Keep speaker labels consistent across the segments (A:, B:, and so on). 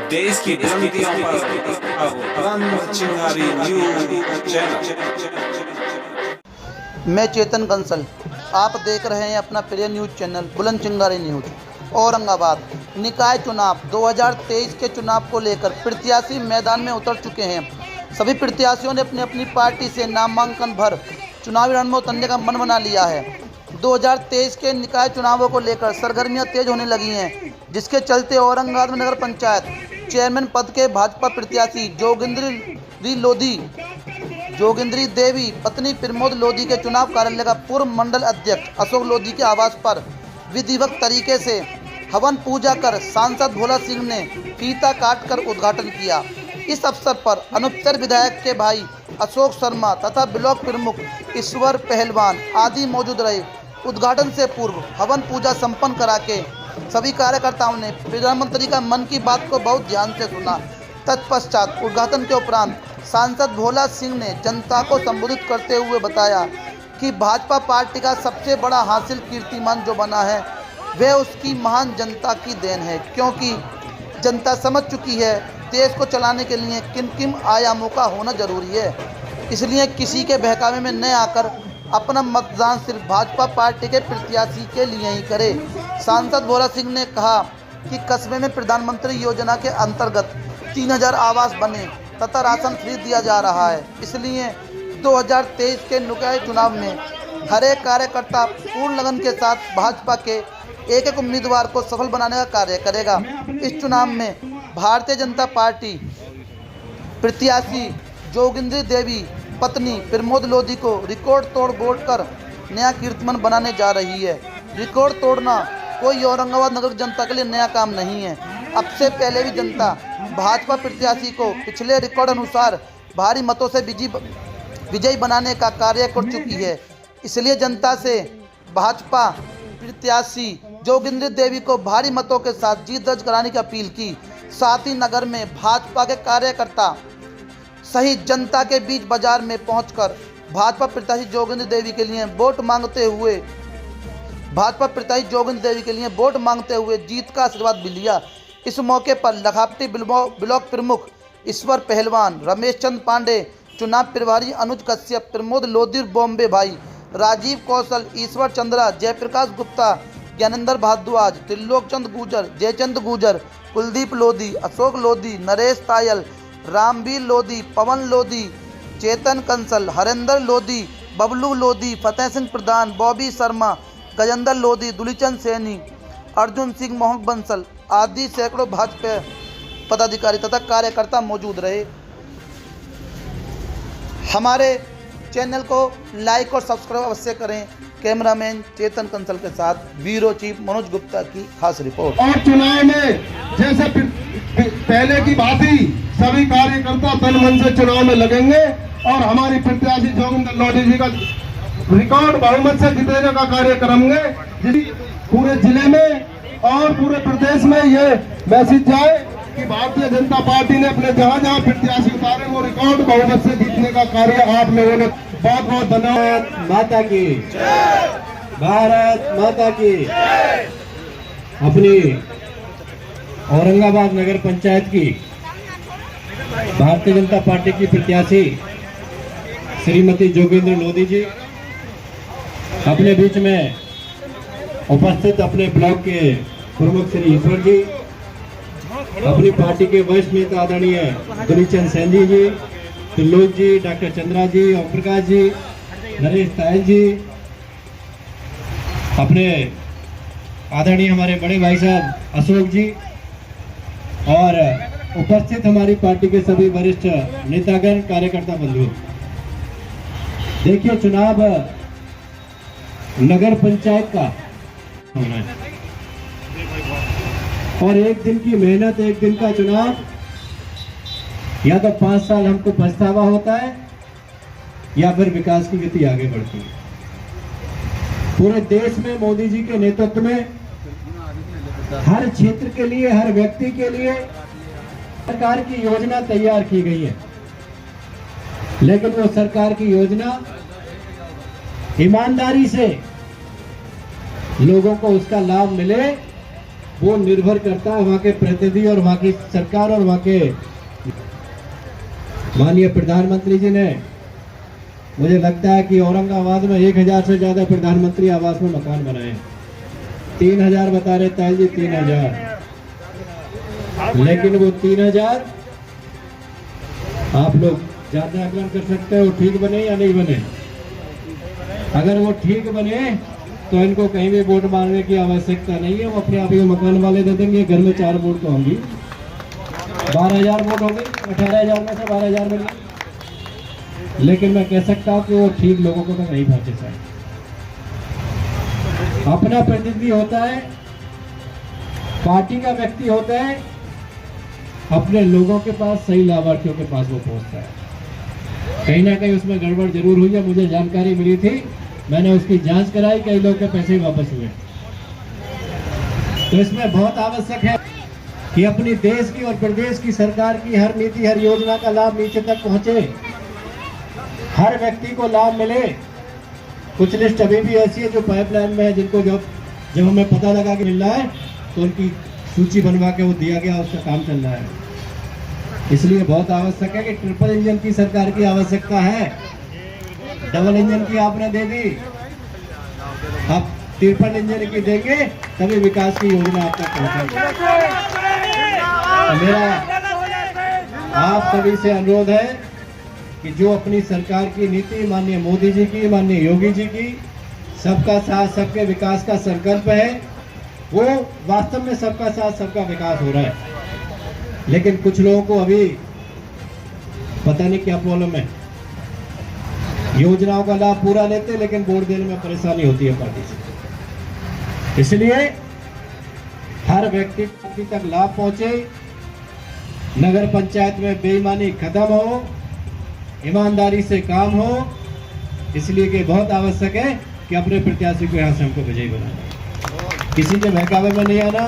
A: देश की बुलंदियों पर अब बुलंद चिंगारी न्यूज चैनल।
B: मैं चेतन कंसल, आप देख रहे हैं अपना प्रिय न्यूज़ चैनल बुलंद चिंगारी न्यूज। औरंगाबाद निकाय चुनाव 2023 के चुनाव को लेकर प्रत्याशी मैदान में उतर चुके हैं। सभी प्रत्याशियों ने अपनी अपनी पार्टी से नामांकन भर चुनावी रण में उतरने का मन बना लिया है। 2023 के निकाय चुनावों को लेकर सरगर्मियां तेज होने लगी हैं, जिसके चलते औरंगाबाद में नगर पंचायत चेयरमैन पद के भाजपा प्रत्याशी जोगिंद्री देवी पत्नी प्रमोद लोधी के चुनाव कार्यालय का पूर्व मंडल अध्यक्ष अशोक लोधी के आवास पर विधिवत तरीके से हवन पूजा कर सांसद भोला सिंह ने फीता काटकर उद्घाटन किया। इस अवसर पर अनुपचर विधायक के भाई अशोक शर्मा तथा ब्लॉक प्रमुख ईश्वर पहलवान आदि मौजूद रहे। उद्घाटन से पूर्व हवन पूजा संपन्न करा के सभी कार्यकर्ताओं ने प्रधानमंत्री का मन की बात को बहुत ध्यान से सुना। तत्पश्चात उद्घाटन के उपरांत सांसद भोला सिंह ने जनता को संबोधित करते हुए बताया कि भाजपा पार्टी का सबसे बड़ा हासिल कीर्तिमान जो बना है वह उसकी महान जनता की देन है, क्योंकि जनता समझ चुकी है देश को चलाने के लिए किन किन आयामों का होना जरूरी है। इसलिए किसी के बहकावे में न आकर अपना मतदान सिर्फ भाजपा पार्टी के प्रत्याशी के लिए ही करे। सांसद भोला सिंह ने कहा कि कस्बे में प्रधानमंत्री योजना के अंतर्गत 3000 आवास बने तथा राशन फ्री दिया जा रहा है। इसलिए 2023 के निकाय चुनाव में हर एक कार्यकर्ता पूर्ण लगन के साथ भाजपा के एक एक उम्मीदवार को सफल बनाने का कार्य करेगा। इस चुनाव में भारतीय जनता पार्टी प्रत्याशी जोगिंद्री देवी पत्नी प्रमोद लोधी को रिकॉर्ड तोड़ वोट कर नया कीर्तिमान बनाने जा रही है। रिकॉर्ड तोड़ना कोई औरंगाबाद नगर जनता के लिए नया काम नहीं है। अब से पहले भी जनता भाजपा प्रत्याशी को पिछले रिकॉर्ड अनुसार भारी मतों से विजयी बनाने का कार्य कर चुकी है। इसलिए जनता से भाजपा प्रत्याशी जोगिंद्री देवी को भारी मतों के साथ जीत दर्ज कराने की अपील की। साथ ही नगर में भाजपा के कार्यकर्ता सहित जनता के बीच बाजार में पहुंचकर भाजपा प्रत्याशी जोगिंद्री देवी के लिए वोट मांगते हुए जीत का आशीर्वाद भी लिया। इस मौके पर लखापटी ब्लॉक प्रमुख ईश्वर पहलवान, रमेश चंद पांडे, चुनाव प्रभारी अनुज कश्यप, प्रमोद लोधी, बॉम्बे भाई, राजीव कौशल, ईश्वर चंद्रा, जयप्रकाश गुप्ता, ज्ञानेंद्र भारद्वाज, त्रिलोक चंद गुजर, जयचंद गुजर, कुलदीप लोधी, अशोक लोधी, नरेश तायल, रामवीर लोधी, पवन लोधी, चेतन कंसल, हरेंद्र लोधी, बबलू लोधी, फतेह सिंह प्रधान, बॉबी शर्मा, गजेंद्र लोधी, दुलीचंद सैनी, अर्जुन सिंह, मोहन बंसल आदि सैकड़ों भाजपा पदाधिकारी तथा कार्यकर्ता मौजूद रहे। हमारे चैनल को लाइक और सब्सक्राइब अवश्य करें। कैमरामैन चेतन कंसल के साथ ब्यूरो चीफ मनोज गुप्ता की खास रिपोर्ट।
C: और चुनाव में जैसे पहले की भांति सभी कार्यकर्ता तन मन से चुनाव में लगेंगे और हमारी प्रत्याशी जोगिंद्र लोधी जी का रिकॉर्ड बहुमत से जीतने का कार्य करेंगे। पूरे जिले में और पूरे प्रदेश में ये मैसेज जाए कि भारतीय जनता पार्टी ने अपने जहां जहां प्रत्याशी उतारे वो रिकॉर्ड बहुमत से जीतने का कार्य आप लोगों ने बहुत बहुत धन्यवाद। माता की भारत माता की।
D: अपनी औरंगाबाद नगर पंचायत की भारतीय जनता पार्टी की प्रत्याशी श्रीमती जोगिंद्र लोधी जी अपने बीच में उपस्थित अपने ब्लॉक के प्रमुख श्री ईश्वर जी, अपनी पार्टी के वरिष्ठ नेता आदरणीय दुलीचंद सैनी जी, त्रिलोक जी, डॉक्टर चंद्रा जी, ओम प्रकाश जी, नरेश तायल जी, अपने आदरणीय हमारे बड़े भाई साहब अशोक जी और उपस्थित हमारी पार्टी के सभी वरिष्ठ नेतागण, कार्यकर्ता बंधु। देखिए, चुनाव नगर पंचायत का होना है और एक दिन की मेहनत, एक दिन का चुनाव, या तो 5 साल हमको पछतावा होता है या फिर विकास की गति आगे बढ़ती है। पूरे देश में मोदी जी के नेतृत्व में हर क्षेत्र के लिए, हर व्यक्ति के लिए सरकार की योजना तैयार की गई है, लेकिन वो सरकार की योजना ईमानदारी से लोगों को उसका लाभ मिले वो निर्भर करता है वहाँ के प्रतिनिधि और वहाँ की सरकार और वहाँ के माननीय प्रधानमंत्री जी ने, मुझे लगता है कि औरंगाबाद में 1000 से ज्यादा प्रधानमंत्री आवास में मकान बनाए हैं। 3000 बता रहे ताल जी, 3000, लेकिन वो 3000 आप लोग ज्यादा आकलन कर सकते हो ठीक बने या नहीं बने। अगर वो ठीक बने तो इनको कहीं भी वोट मांगने की आवश्यकता नहीं है, वो अपने आप ही मकान वाले दे देंगे। घर में 4 वोट तो होंगी, 12000 वोट होंगे, 18000 में से 12000 मिलेंगे। लेकिन मैं कह सकता हूँ कि वो ठीक लोगों को तो नहीं पहुंचे सर। अपना प्रतिनिधि होता है, पार्टी का व्यक्ति होता है, अपने लोगों के पास, सही लाभार्थियों के पास वो पहुंचता है। कहीं ना कहीं उसमें गड़बड़ जरूर हुई है, मुझे जानकारी मिली थी, मैंने उसकी जांच कराई, कई लोगों के पैसे वापस हुए। तो इसमें बहुत आवश्यक है कि अपनी देश की और प्रदेश की सरकार की हर नीति, हर योजना का लाभ नीचे तक पहुंचे, हर व्यक्ति को लाभ मिले। कुछ लिस्ट अभी भी ऐसी है जो पाइपलाइन में है, जिनको जब हमें पता लगा कि मिल रहा है तो उनकी सूची बनवा के वो दिया गया, उसका काम चल रहा है। इसलिए बहुत आवश्यक है कि ट्रिपल इंजन की सरकार की आवश्यकता है। डबल इंजन की आपने दे दी, अब ट्रिपल इंजन की देंगे तभी विकास की योजना आप तक पहुंचेगी। मेरा आप सभी से अनुरोध है कि जो अपनी सरकार की नीति, माननीय मोदी जी की, माननीय योगी जी की सबका साथ सबके विकास का संकल्प है, वो वास्तव में सबका साथ सबका विकास हो रहा है। लेकिन कुछ लोगों को अभी पता नहीं क्या प्रॉब्लम है, योजनाओं का लाभ पूरा लेते लेकिन वोट देने में परेशानी होती है पार्टी से। इसलिए हर व्यक्ति तक लाभ पहुंचे, नगर पंचायत में बेईमानी खत्म हो, ईमानदारी से काम हो। इसलिए कि बहुत आवश्यक है कि अपने प्रत्याशी को यहाँ से हमको विजयी बनाना, किसी के बहकावे में नहीं आना।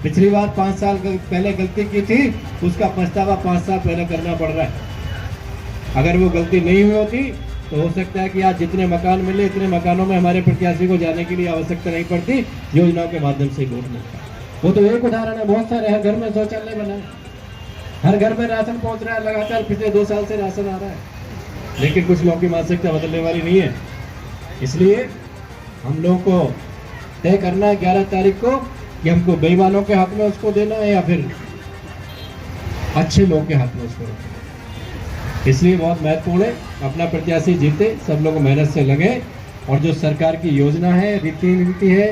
D: पिछली बार 5 साल पहले गलती की थी, उसका पछतावा 5 साल पहले करना पड़ रहा है। अगर वो गलती नहीं हुई होती तो हो सकता है कि आज जितने मकान मिले, इतने मकानों में हमारे प्रत्याशी को जाने के लिए आवश्यकता नहीं पड़ती, योजनाओं के माध्यम से वोट मिलता। वो तो एक उदाहरण है, बहुत सारे हैं। घर में शौचालय बना है, हर घर में राशन पहुंच रहा है, लगातार पिछले 2 साल से राशन आ रहा है, लेकिन कुछ लोगों की मानसिकता बदलने वाली नहीं है। इसलिए हम लोगों को तय करना है 11 तारीख को कि हमको बेईमानों के हाथ में उसको देना है या फिर अच्छे लोगों के हाथ में उसको रखना। इसलिए बहुत महत्वपूर्ण है अपना प्रत्याशी जीते, सब लोग मेहनत से लगे और जो सरकार की योजना है, रीति नीति है,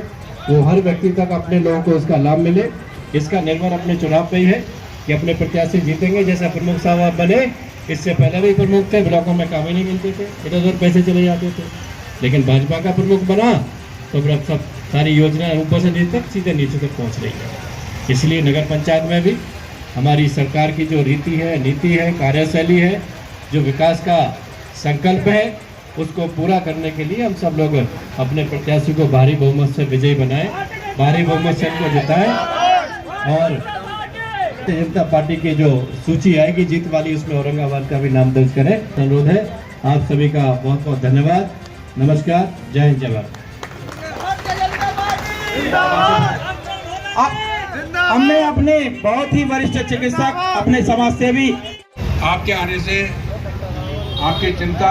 D: वो हर व्यक्ति तक अपने लोगों को उसका लाभ मिले। इसका निर्भर अपने चुनाव पे ही है कि अपने प्रत्याशी जीतेंगे। जैसा प्रमुख साहब आप बने, इससे पहले भी प्रमुख थे, ब्लॉकों में काम ही नहीं मिलते थे, इधर-उधर पैसे चले जाते थे। लेकिन भाजपा का प्रमुख बना तो फिर अब सब सारी योजनाएं ऊपर से नीचे तक, सीधे नीचे तक पहुंच रही है। इसलिए नगर पंचायत में भी हमारी सरकार की जो रीति है, नीति है, कार्यशैली है, जो विकास का संकल्प है, उसको पूरा करने के लिए हम सब लोग अपने प्रत्याशी को भारी बहुमत से विजयी बनाएं, भारी बहुमत से उनको जिताएं और भारतीय जनता पार्टी की जो सूची आएगी जीत वाली, उसमें औरंगाबाद का भी नाम दर्ज करें। अनुरोध है। आप सभी का बहुत बहुत धन्यवाद। नमस्कार, जय हिंद, जय भारत।
E: हमने अपने बहुत ही वरिष्ठ चिकित्सक, अपने समाजसेवी,
F: आपके आने से आपकी चिंता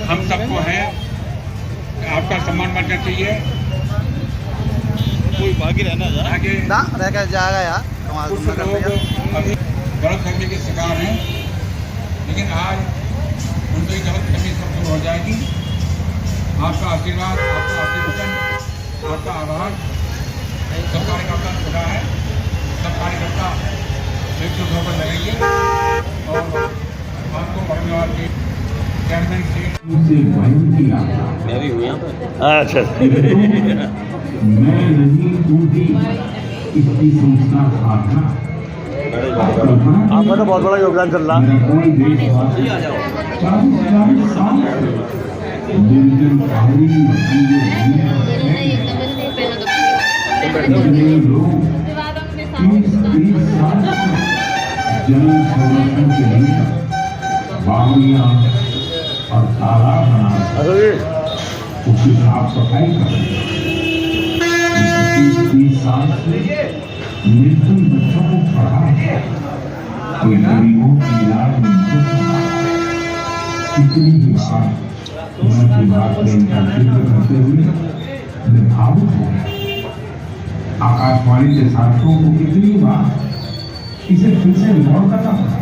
F: हम सबको है, आपका सम्मान बढ़ना चाहिए। कोई बाकी रहना आगे
B: ना रह कर जाएगा यार,
F: कुछ लोग अभी गलत फहमी के शिकार हैं, लेकिन आज उनकी गलत फहमी सब दूर हो जाएगी। आपका आशीर्वाद, आपका आशीर्वचन, आपका आभार। सब कार्यकर्ता खुदा है, सब कार्यकर्ता एकजुट होकर लगेंगे और आपको औरंगाबाद के चेयरमैन सीट
G: मैं भी हूँ यहाँ पर। अच्छा
H: मैं नहीं तू भी इसकी सूचना साधना।
G: आपका तो बहुत बड़ा योगदान चल रहा है।
H: कोई देशवासी 40 साल निर्जन पहाड़ी जितने लोग 30 साल जल संरक्षण के लिए बावड़ियां और तालाब बना उसकी साफ सफाई कर 20 साल से निर्धन बच्चों को पढ़ा है, कोई गरीबों की इलाज में मदद करता है। इतनी ही बात मन की बात में इनका जिक्र करते हुए मैं भावुक हो गया। आकाशवाणी के साथियों को कितनी बार इसे फिर से रिकॉर्ड करना पड़ा।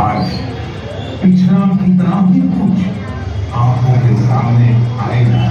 H: आज पिछड़ा कितना ही कुछ आंखों के सामने आएगा।